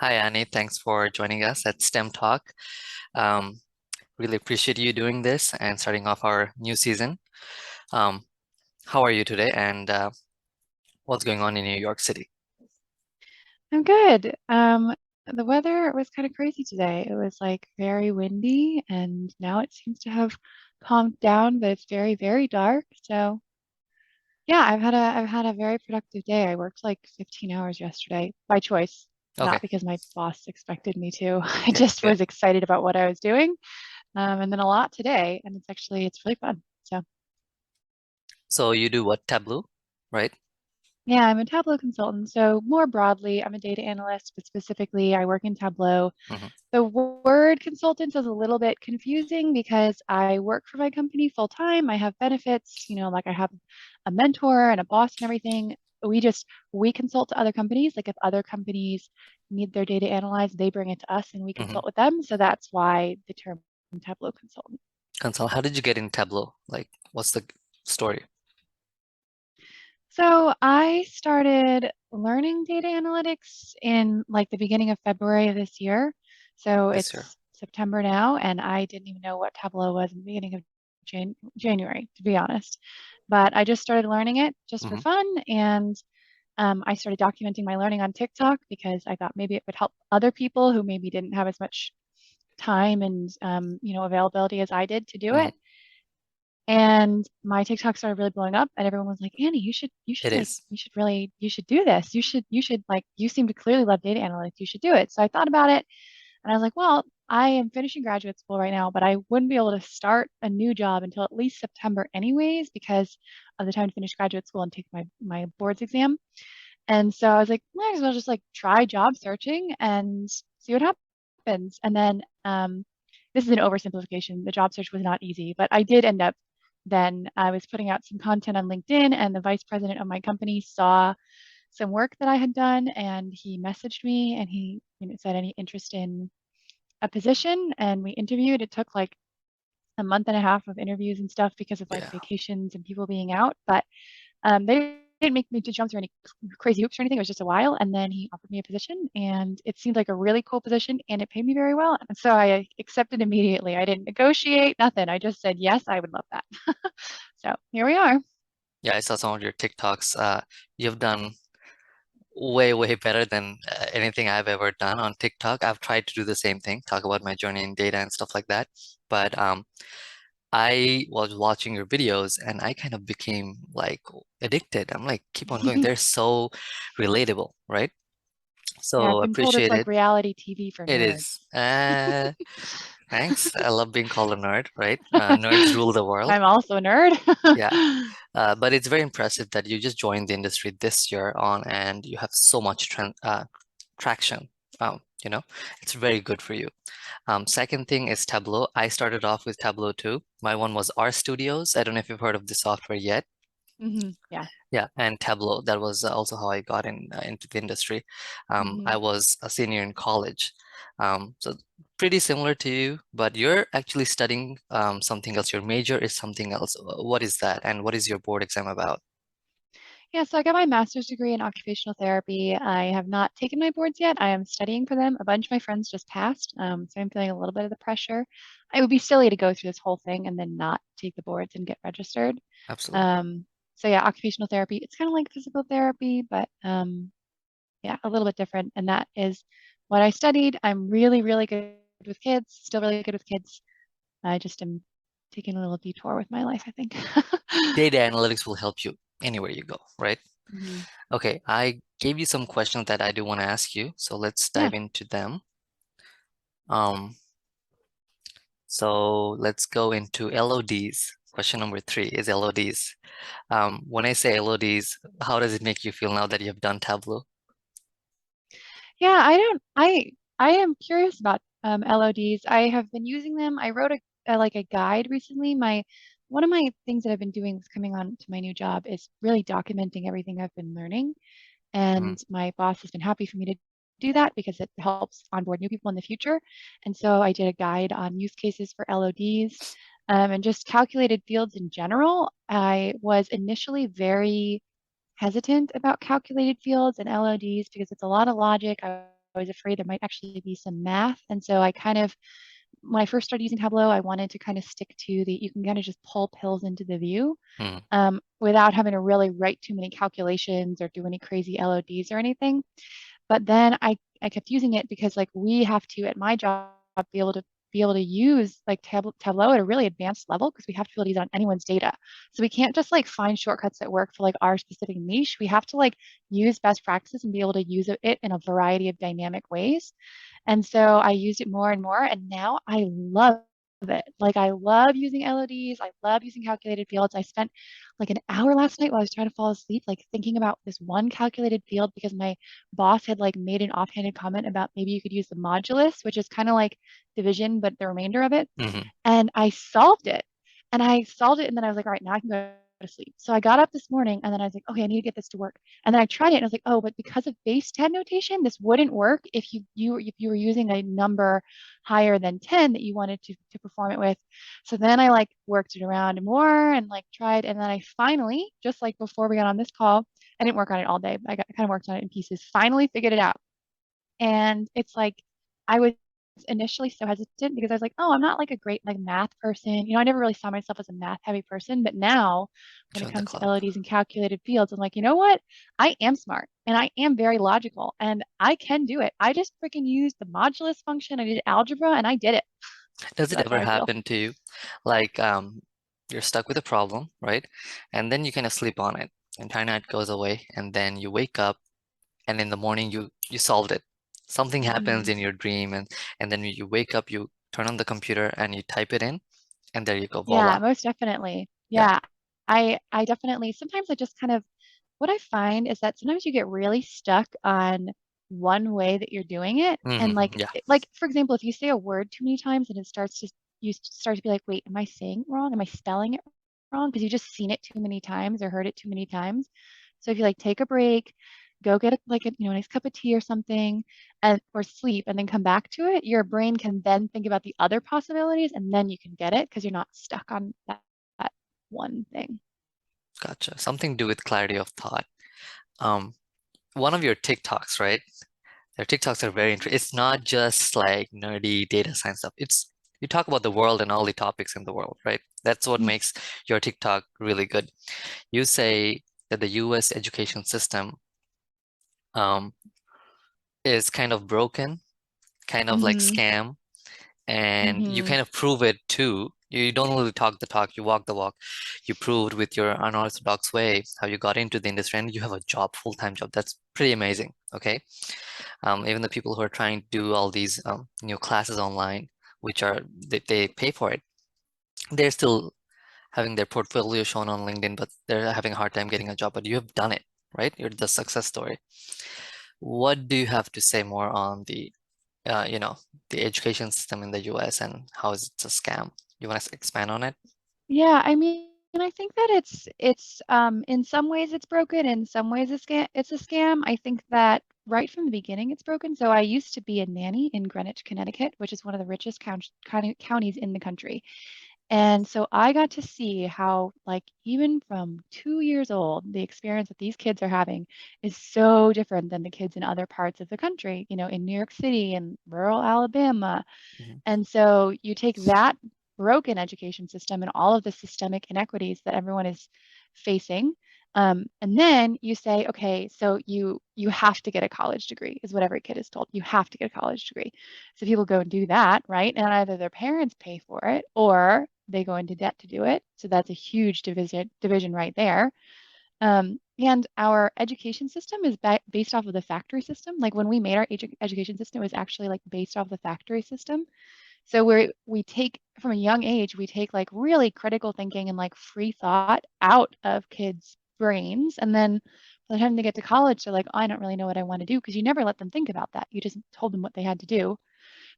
Hi, Annie. Thanks for joining us at STEM Talk. Um, really appreciate you doing this and starting off our new season. Um, how are you today, and what's going on in New York City? I'm good. The weather was kind of crazy today. It was like very windy, and now it seems to have calmed down, but it's very, very dark. So yeah, I've had a very productive day. I worked like 15 hours yesterday by choice, Okay, not because my boss expected me to. I okay, just good. was excited about what I was doing. And then a lot today, and it's really fun. So So you do what? Tableau, right? yeah, I'm a Tableau consultant. So more broadly, I'm a data analyst, but specifically I work in Tableau. Hmm. The word consultant is a little bit confusing because I work for my company full time. I have benefits, like I have a mentor and a boss and everything. We consult to other companies. Like if other companies need their data analyzed, they bring it to us and we Hmm. consult with them. So that's why the term Tableau consultant. Consult. How did you get in Tableau? Like, what's the story So I started learning data analytics in like the beginning of February of this year. So this year? it's September now, and I didn't even know what Tableau was in the beginning of January, to be honest. But I just started learning it just for Hmm. fun, and I started documenting my learning on TikTok because I thought maybe it would help other people who maybe didn't have as much time and availability as I did to do Hmm. it. And my TikTok started really blowing up, and everyone was like, Annie, It is. you should do this. Like, you seem to clearly love data analytics. You should do it. So I thought about it, and I was like, well, I am finishing graduate school right now, but I wouldn't be able to start a new job until at least September anyways, because of the time to finish graduate school and take my boards exam. And so I was like, might as well just like try job searching and see what happens. And then this is an oversimplification. The job search was not easy, but I did end up then I was putting out some content on LinkedIn, and the vice president of my company saw some work that I had done, and he messaged me and he, said any interest in a position, and we interviewed. It took like a month and a half of interviews and stuff because of like Yeah. vacations and people being out, but they didn't make me to jump through any crazy hoops or anything. It was just a while, and then he offered me a position, and it seemed like a really cool position, and it paid me very well. And so I accepted immediately. I didn't negotiate, nothing. I just said yes, I would love that. So here we are. Yeah, I saw some of your TikToks. You've done way, way better than anything I've ever done on TikTok. I've tried to do the same thing, talk about my journey in data and stuff like that. But I was watching your videos and I kind of became like addicted. I'm like, keep on going. They're so relatable, right? Yeah, I've So been told it's appreciate like it. reality TV for It nerds. is. Thanks. I love being called a nerd, right? Nerds rule the world. I'm also a nerd. Yeah. But it's very impressive that you just joined the industry this year on and you have so much traction. You know, it's very good for you. Second thing is Tableau. I started off with Tableau too. My one was R Studios. I don't know if you've heard of the software yet. Yeah. Yeah, and Tableau. That was also how I got into the industry. I hmm was a senior in college. So pretty similar to you, but you're actually studying something else. Your major is something else. What is that? And what is your board exam about? Yeah, so I got my master's degree in occupational therapy. I have not taken my boards yet. I am studying for them. A bunch of my friends just passed, so I'm feeling a little bit of the pressure. It would be silly to go through this whole thing and then not take the boards and get registered. Absolutely. So yeah, occupational therapy, it's kind of like physical therapy, but yeah, a little bit different. And that is what I studied. I'm really, really good with kids, still really good with kids. I just am taking a little detour with my life, I think. Data analytics will help you anywhere you go, right? Mhm. Okay, I gave you some questions that I do want to ask you, so let's Yeah. dive into them. Um, so let's go into LODs. Question number three is LODs. When I say LODs, how does it make you feel now that you have done Tableau? Yeah, I don't I am curious about LODs. I have been using them. I wrote like a guide recently. My one of my things that I've been doing with coming on to my new job is really documenting everything I've been learning. Mm, And my boss has been happy for me to do that because it helps onboard new people in the future. And so I did a guide on use cases for LODs, and just calculated fields in general. I was initially very hesitant about calculated fields and LODs because it's a lot of logic. I was afraid there might actually be some math. And so I kind of, when I first started using Tableau, I wanted to kind of stick to the, you can kind of just pull pills into the view Mm, without having to really write too many calculations or do any crazy LODs or anything. But then I kept using it because like we have to at my job be able to use like Tableau at a really advanced level because we have to be able to use it on anyone's data. So we can't just like find shortcuts that work for like our specific niche. We have to like use best practices and be able to use it in a variety of dynamic ways. And so I used it more and more, and now I love it. Like I love using LODs. I love using calculated fields. I spent like an hour last night while I was trying to fall asleep, like thinking about this one calculated field because my boss had like made an offhanded comment about maybe you could use the modulus, which is kind of like division, but the remainder of it. hmm. And I solved it. And I solved it, and then I was like, all right, now I can go to sleep. So I got up this morning, and then I was like, okay, I need to get this to work. And then I tried it, and I was like, oh, but because of base 10 notation, this wouldn't work if you were using a number higher than 10 that you wanted to perform it with. So then I like worked it around more and like tried, and then I finally, just like before we got on this call, I didn't work on it all day, but I kind of worked on it in pieces, finally figured it out. And it's like I was initially so hesitant because I was like, oh, I'm not like a great like math person. I never really saw myself as a math heavy person, but now when it Join the comes to club. LODs and calculated fields, I'm like, you know what? I am smart and I am very logical and I can do it. I just freaking used the modulus function. I did algebra and I did it. Does So it that's ever how I feel. happen to you? Like, you're stuck with a problem, right? And then you kind of sleep on it, and night goes away, and then you wake up, and in the morning you solved it. Something happens Hmm. in your dream, and then you wake up, you turn on the computer, and you type it in, and there you go, Yeah, voila. most definitely. Yeah. Yeah. I definitely sometimes I just kind of what I find is that sometimes you get really stuck on one way that you're doing it. And Hmm. like Yeah. like for example, if you say a word too many times and it starts to you start to be like, wait, am I saying it wrong? Am I spelling it wrong? Because you've just seen it too many times or heard it too many times. So if you like take a break, go get a nice cup of tea or something and or sleep and then come back to it, your brain can then think about the other possibilities and then you can get it because you're not stuck on that one thing. Gotcha. Something to do with clarity of thought. Um, One of your TikToks, right? Their TikToks are very interesting. It's not just like nerdy data science stuff. It's you talk about the world and all the topics in the world, right? That's what makes your TikTok really good. You say that the US education system um, is kind of broken, kind of like Mm-hmm. scam, and you Mm-hmm. kind of prove it too. You don't only talk the talk, you walk the walk. You proved with your unorthodox way how you got into the industry and you have a job, full-time job. That's pretty amazing. Okay. Even the people who are trying to do all these classes online, which are they pay for it, they're still having their portfolio shown on LinkedIn, but they're having a hard time getting a job. But you have done it, right? You're the success story. What do you have to say more on uh, you know, the education system in the US and how is it a scam? You want to expand on it? Yeah, I mean, I think that it's in some ways it's broken, in some ways it's a scam. I think that right from the beginning it's broken. So I used to be a nanny in Greenwich, Connecticut, which is one of the richest counties in the country. And so I got to see how, like, even from 2 years old, the experience that these kids are having is so different than the kids in other parts of the country, in New York City and rural Alabama. Mhm. And so you take that broken education system and all of the systemic inequities that everyone is facing, and then you say, okay, so you have to get a college degree, is what every kid is told. You have to get a college degree. So people go and do that, right? And either their parents pay for it or they go into debt to do it. So that's a huge division right there. And our education system is based off of the factory system. Like when we made our education system, it was actually like based off the factory system. So we take from a young age, we take like really critical thinking and like free thought out of kids' brains. And then by the time they get to college, they're like, I don't really know what I want to do because you never let them think about that. You just told them what they had to do.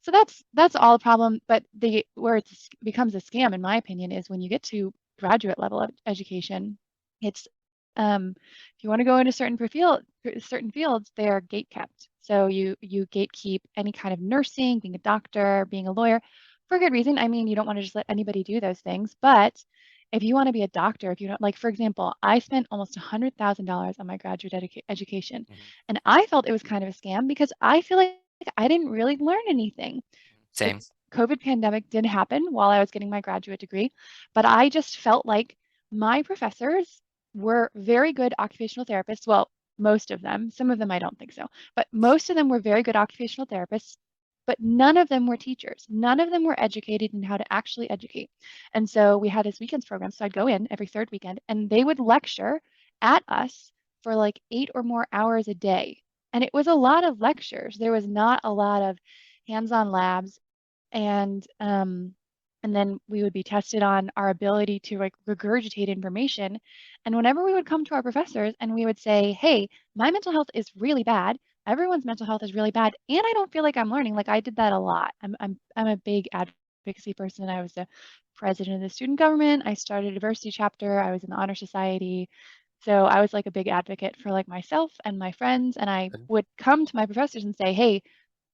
So that's all a problem. But the where it becomes a scam, in my opinion, is when you get to graduate level of education. It's if you want to go into certain fields, they are gate kept. So you gatekeep any kind of nursing, being a doctor, being a lawyer, for good reason. I mean, you don't want to just let anybody do those things, but if you want to be a doctor, if you don't like, for example, I spent almost $100,000 on my graduate education, Mhm. and I felt it was kind of a scam because I feel like I didn't really learn anything. The Same. COVID pandemic did happen while I was getting my graduate degree, but I just felt like my professors were very good occupational therapists. Well, most of them, some of them I don't think so, but most of them were very good occupational therapists, but none of them were teachers. None of them were educated in how to actually educate. And so we had this weekends program. So I'd go in every third weekend and they would lecture at us for like 8 or more hours a day. And it was a lot of lectures. There was not a lot of hands-on labs and then we would be tested on our ability to like regurgitate information. And whenever we would come to our professors and we would say, "Hey, my mental health is really bad. Everyone's mental health is really bad, and I don't feel like I'm learning." Like I did that a lot. I'm a big advocacy person. I was the president of the student government. I started a diversity chapter. I was in the honor society. So I was like a big advocate for like myself and my friends, and I Good. would come to my professors and say, "Hey,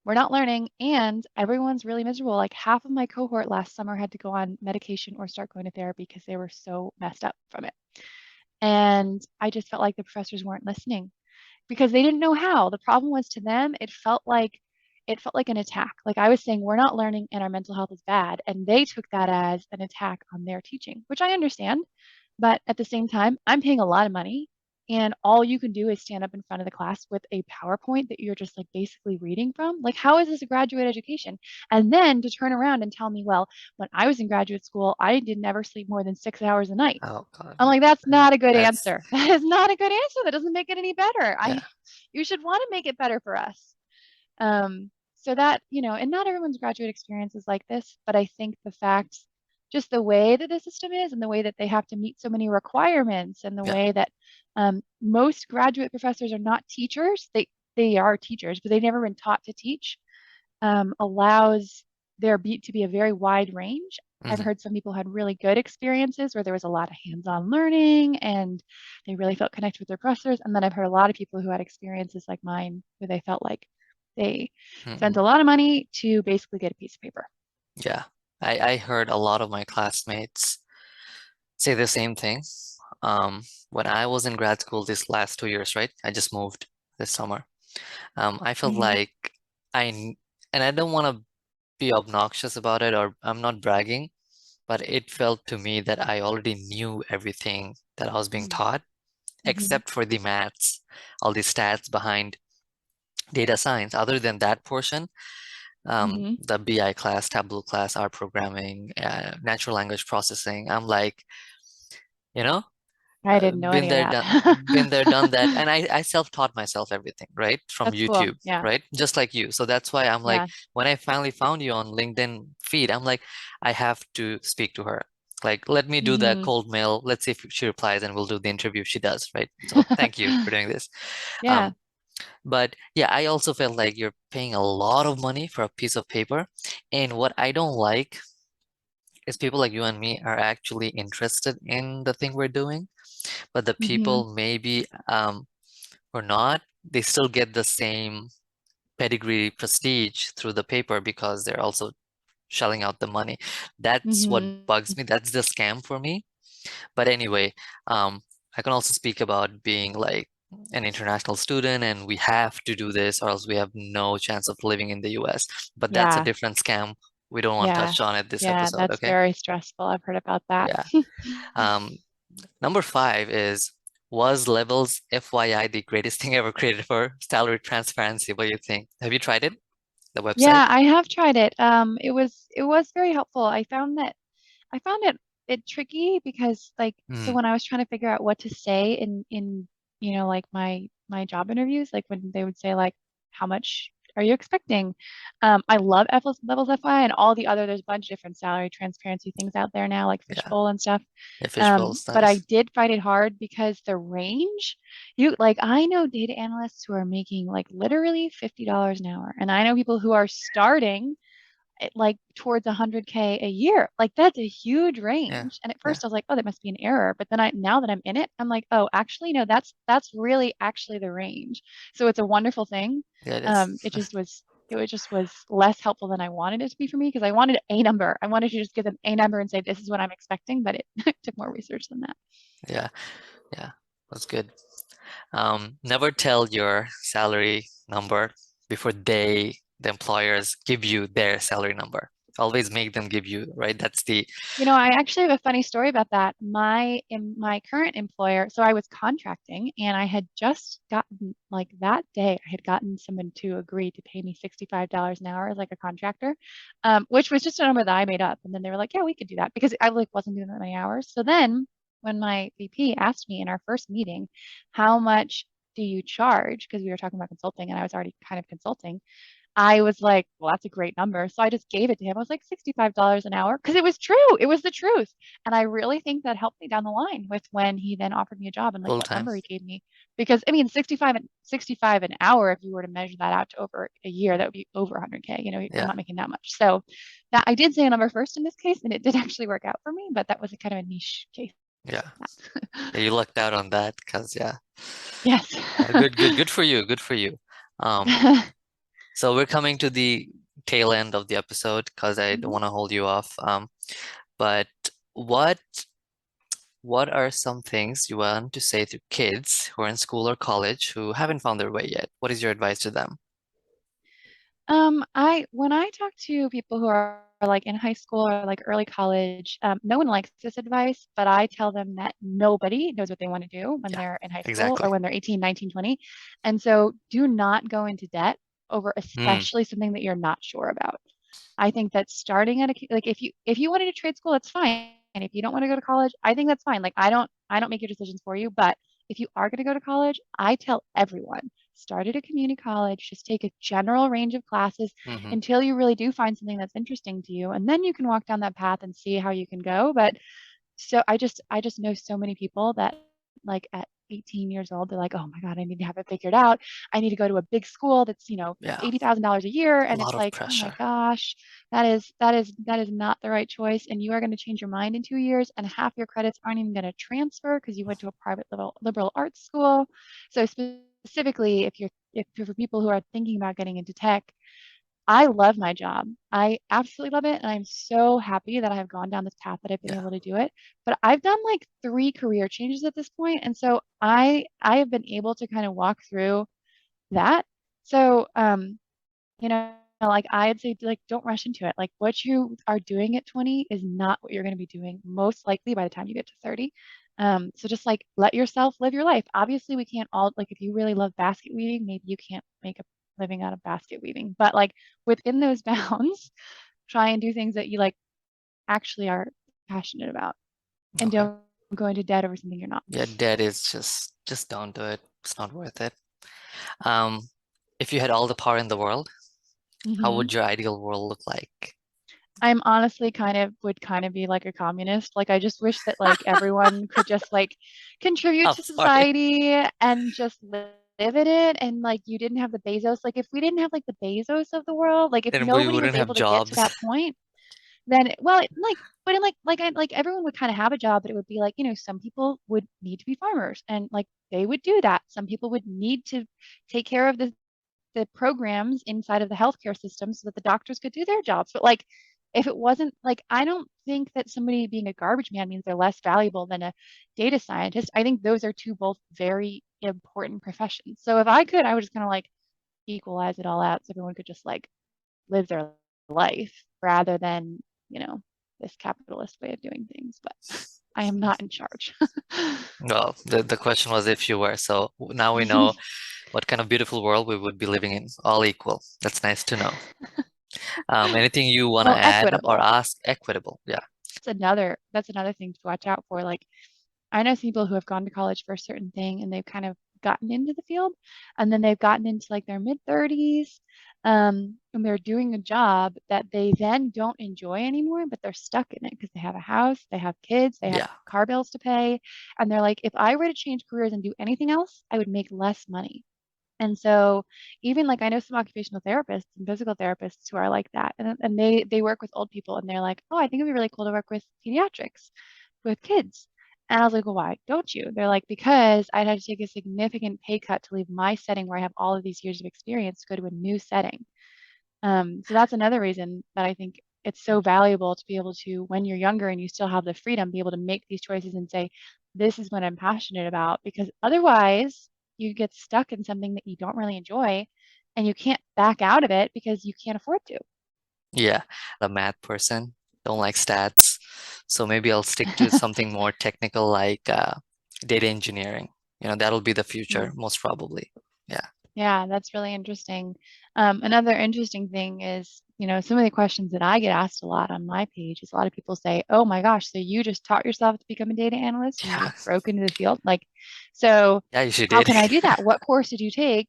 we're not learning and everyone's really miserable." Like half of my cohort last summer had to go on medication or start going to therapy because they were so messed up from it. And I just felt like the professors weren't listening because they didn't know how. The problem was to them, it felt like an attack. Like I was saying, we're not learning and our mental health is bad. And they took that as an attack on their teaching, which I understand. But at the same time, I'm paying a lot of money and all you can do is stand up in front of the class with a PowerPoint that you're just like basically reading from. Like, how is this a graduate education? And then to turn around and tell me, well, when I was in graduate school, I did never sleep more than 6 hours a night. Oh God. I'm like, that's not a good That's answer. That is not a good answer. That doesn't make it any better. yeah. You should want to make it better for us. So that, and not everyone's graduate experience is like this, but I think the fact, just the way that the system is and the way that they have to meet so many requirements and the Yeah. way that most graduate professors are not teachers. They are teachers, but they've never been taught to teach, allows their beat to be a very wide range. I've Hmm. heard some people had really good experiences where there was a lot of hands-on learning and they really felt connected with their professors. And then I've heard a lot of people who had experiences like mine where they felt like they spent Hmm. a lot of money to basically get a piece of paper. Yeah. I heard a lot of my classmates say the same thing. When I was in grad school this last 2 years, right? I just moved this summer. I felt Hmm. like and I don't want to be obnoxious about it, or I'm not bragging, but it felt to me that I already knew everything that I was being taught, Hmm. except for the maths, all the stats behind data science. Other than that portion, Hmm. the BI class, Tableau class, R programming, natural language processing, I'm like, you know, I didn't know been any of there, been there, done that. that. And I self-taught myself everything, right? From That's cool. YouTube, Yeah. right? Just like you. So that's why I'm like, Yeah. when I finally found you on LinkedIn feed, I'm like, I have to speak to her. Like, let me do that Hmm. cold mail. Let's see if she replies and we'll do the interview if she does, right? So thank you for doing this. Yeah. Um, but yeah, I also felt like you're paying a lot of money for a piece of paper. And what I don't like is people like you and me are actually interested in the thing we're doing, but the Hmm. people maybe or not, they still get the same pedigree prestige through the paper because they're also shelling out the money. That's what Hmm. bugs me. That's the scam for me. But anyway, I can also speak about being like an international student and we have to do this or else we have no chance of living in the US. But that's a Yeah. different scam. We don't want to Yeah. touch on it this Yeah. episode, That's okay? very stressful. I've heard about that. Yeah. Um, Number five is, was Levels FYI the greatest thing ever created for salary transparency? What do you think? Have you tried it? The website? Yeah, I have tried it. It was very helpful. I found it tricky because like so Mm, when I was trying to figure out what to say in like my job interviews, like when they would say like how much are you expecting? I love levels FI and all the other there's a bunch of different salary transparency things out there now like yeah, Fishbowl and stuff. yeah, Fishbowl's But I nice. did find it hard because the range, I know data analysts who are making like literally $50 an hour, and I know people who are starting at like towards 100K a year. Like that's a huge Yeah, range. And at yeah, first I was like, oh, that must be an error. But then now that I'm in it, I'm like, oh, actually, no, that's really actually the range. So it's a wonderful thing. yeah, it is. It just was less helpful than I wanted it to be for me because I wanted a number. I wanted to just give them a number and say this is what I'm expecting, but it took more research than that. Yeah, yeah, that's good. Never tell your salary number before they the employers give you their salary number. Always make them give you, right? That's the, I actually have a funny story about that. My current employer, so I was contracting and I had just gotten like that day, I had gotten someone to agree to pay me $65 an hour as like a contractor, which was just a number that I made up. And then they were like, yeah, we could do that because I like wasn't doing that many hours. So then when my VP asked me in our first meeting, how much do you charge? Because we were talking about consulting and I was already kind of consulting. I was like, well, that's a great number. So I just gave it to him. I was like, $65 an hour because it was true. It was the truth. And I really think that helped me down the line with when he then offered me a job and like full what time. number he gave me. Because I mean, 65 an hour, if you were to measure that out to over a year, that would be over 100K. I'm Yeah, not making that much. So that I did say a number first in this case, and it did actually work out for me, but that was a kind of a niche case. yeah. Yeah, you lucked out on that because yeah. Yes. Good for you. Good for you. Um, so we're coming to the tail end of the episode because I don't Mhm. want to hold you off. But what what are some things you want to say to kids who are in school or college who haven't found their way yet? What is your advice to them? I when I talk to people who are like in high school or like early college, no one likes this advice, but I tell them that nobody knows what they want to do when Yeah, they're in high school or exactly. when they're 18, 19, 20. And so do not go into debt over Hmm. especially something that you're not sure about. I think that starting at like if you wanted to trade school, that's fine. And if you don't want to go to college, I think that's fine. Like I don't make your decisions for you, but if you are going to go to college, I tell everyone, start at a community college, just take a general range of classes Hmm. until you really do find something that's interesting to you, and then you can walk down that path and see how you can go. But so I just know so many people that like at 18 years old, they're like, oh my God, I need to have it figured out. I need to go to a big school that's, Yeah, $80,000 a year. a And lot it's of like, oh my pressure. gosh, that is not the right choice. And you are going to change your mind in 2 years, and half your credits aren't even going to transfer because you went to a private liberal arts school. So specifically, if you're for people who are thinking about getting into tech, I love my job. I absolutely love it. And I'm so happy that I've gone down this path that I've been Yeah. able to do it. But I've done like 3 career changes at this point, and so I have been able to kind of walk through that. So like I'd say like don't rush into it. Like what you are doing at 20 is not what you're going to be doing most likely by the time you get to 30. So just like let yourself live your life. Obviously, we can't all like if you really love basket weaving, maybe you can't make a living out of basket weaving. But like within those bounds, try and do things that you like actually are passionate about and Okay. don't go into debt over something you're not. Yeah, debt is just don't do it. It's not worth it. Um, if you had all the power in the world, how Hmm. would your ideal world look like? I'm honestly would kind of be like a communist. Like I just wish that like everyone could just like contribute I'm to sorry. society and just live in it, and like you didn't have the Bezos. Like if we didn't have like the Bezos of the world, like if Then we nobody was wouldn't have able to get to jobs. that point, then like but in like everyone would kind of have a job, but it would be like, some people would need to be farmers and like they would do that. Some people would need to take care of the programs inside of the healthcare system so that the doctors could do their jobs. But like, if it wasn't like, I don't think that somebody being a garbage man means they're less valuable than a data scientist. I think those are two both very important professions. So if I could, I would just kind of like equalize it all out so everyone could just like live their life rather than, you know, this capitalist way of doing things. But I am not in charge. Well, the question was if you were. So now we know what kind of beautiful world we would be living in, all equal. That's nice to know. Anything you want to Well, add or equitable. ask? Equitable. Yeah. That's another thing to watch out for. Like I know people who have gone to college for a certain thing and they've kind of gotten into the field and then they've gotten into like their mid 30s, and they're doing a job that they then don't enjoy anymore, but they're stuck in it because they have a house, they have kids, they have Yeah. car bills to pay. And they're like, if I were to change careers and do anything else, I would make less money. And so even like I know some occupational therapists and physical therapists who are like that. And they work with old people and they're like, oh, I think it'd be really cool to work with pediatrics, with kids. And I was like, well, why don't you? They're like, because I'd have to take a significant pay cut to leave my setting where I have all of these years of experience to go to a new setting. So that's another reason that I think it's so valuable to be able to, when you're younger and you still have the freedom, be able to make these choices and say, this is what I'm passionate about. Because otherwise, you get stuck in something that you don't really enjoy. and you can't back out of it because you can't afford to. Yeah, a math person, don't like stats. So maybe I'll stick to something more technical like data engineering. That'll be the future, Hmm. most probably. Yeah. Yeah, that's really interesting. Another interesting thing is, some of the questions that I get asked a lot on my page is a lot of people say, "Oh my gosh, so you just taught yourself to become a data analyst and you Yeah. just broke into the field?" Like, so Yeah, you how did. can I do that? What course did you take?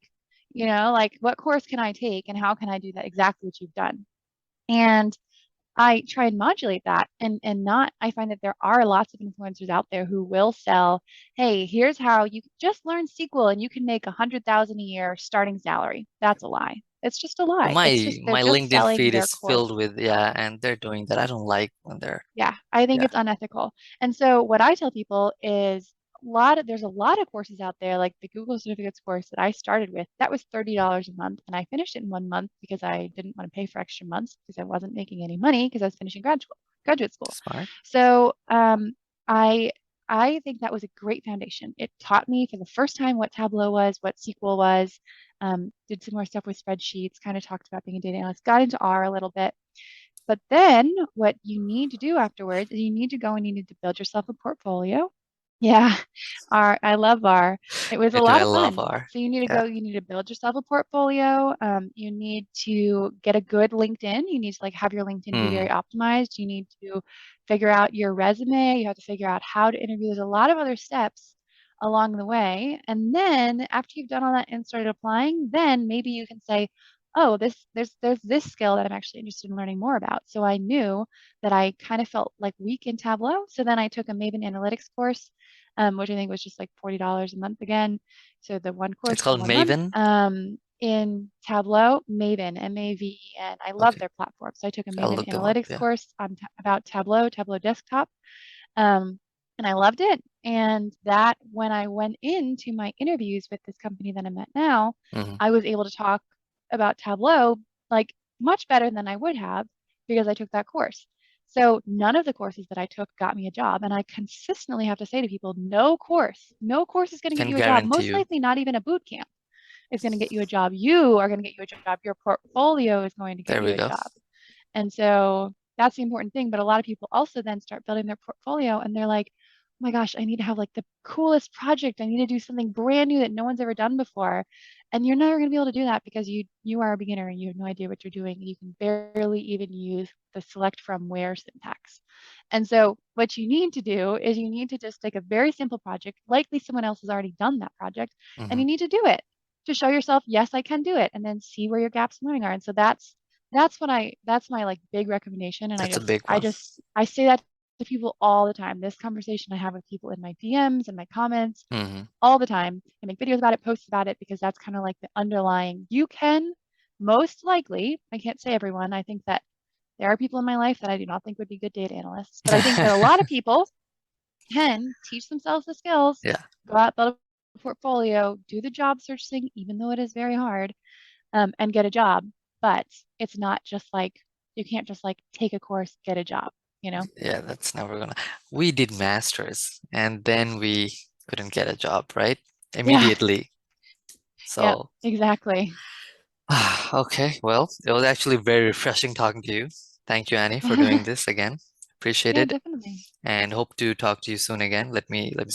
Like what course can I take and how can I do that exactly what you've done? And I try and modulate that and not I find that there are lots of influencers out there who will sell, hey, here's how you just learn SQL and you can make 100,000 a year starting salary. That's a lie. It's just a lie. It's My just they're my just LinkedIn selling feed their is filled course. with, yeah, and they're doing that. I don't like when they're, Yeah, I think yeah, it's unethical. And so what I tell people is there's a lot of courses out there, like the Google Certificates course that I started with, that was $30 a month. And I finished it in 1 month because I didn't want to pay for extra months because I wasn't making any money because I was finishing graduate school. smart. So I I think that was a great foundation. It taught me for the first time what Tableau was, what SQL was, did some more stuff with spreadsheets, kind of talked about being a data analyst, got into R a little bit. But then what you need to do afterwards is you need to go and you need to build yourself a portfolio. Yeah, I love R. It was a I do. lot I of love fun. R. So you need to Yeah. go, you need to build yourself a portfolio. You need to get a good LinkedIn. You need to like have your LinkedIn be very Mm. optimized. You need to figure out your resume. You have to figure out how to interview. There's a lot of other steps along the way. And then after you've done all that and started applying, then maybe you can say, oh, there's this skill that I'm actually interested in learning more about. So I knew that I kind of felt like weak in Tableau. So then I took a Maven analytics course, which I think was just like $40 a month again. So the one It's course for called 1 month Maven. in Tableau, Maven, M-A-V-E-N. I love Okay. their platform. So I took a I'll Maven look them up. analytics Yeah. course on about Tableau Desktop. Um, and I loved it. And that when I went into my interviews with this company that I'm at now, Hmm. I was able to talk about Tableau like much better than I would have because I took that course. So none of the courses that I took got me a job. And I consistently have to say to people, no course is going to get Can you a job. guarantee Most you. likely not even a boot camp is going to get you a job. You are going to get you a job. Your portfolio is going to get There you we a go. job. And so that's the important thing. But a lot of people also then start building their portfolio and they're like, oh my gosh, I need to have like the coolest project. I need to do something brand new that no one's ever done before. And you're never going to be able to do that because you are a beginner and you have no idea what you're doing. You can barely even use the select from where syntax. And so what you need to do is you need to just take a very simple project, likely someone else has already done that project, and Hmm. you need to do it to show yourself, yes, I can do it, and then see where your gaps in learning are. And so that's my like big recommendation. And That's a big one. I say that to people all the time. This conversation I have with people in my DMs and my comments Hmm. all the time. I make videos about it, posts about it, because that's kind of like the underlying, you can most likely, I can't say everyone, I think that there are people in my life that I do not think would be good data analysts, but I think that a lot of people can teach themselves the skills, Yeah. go out, build a portfolio, do the job search thing, even though it is very hard, and get a job. But it's not just like you can't just like take a course, get a job, you know? Yeah, that's never gonna. We did masters and then we couldn't get a job, right? Yeah, Immediately. yeah, So, exactly. okay, well, it was actually very refreshing talking to you. Thank you, Annie, for doing this again. Appreciate Yeah, it definitely. and hope to talk to you soon again. Let me start.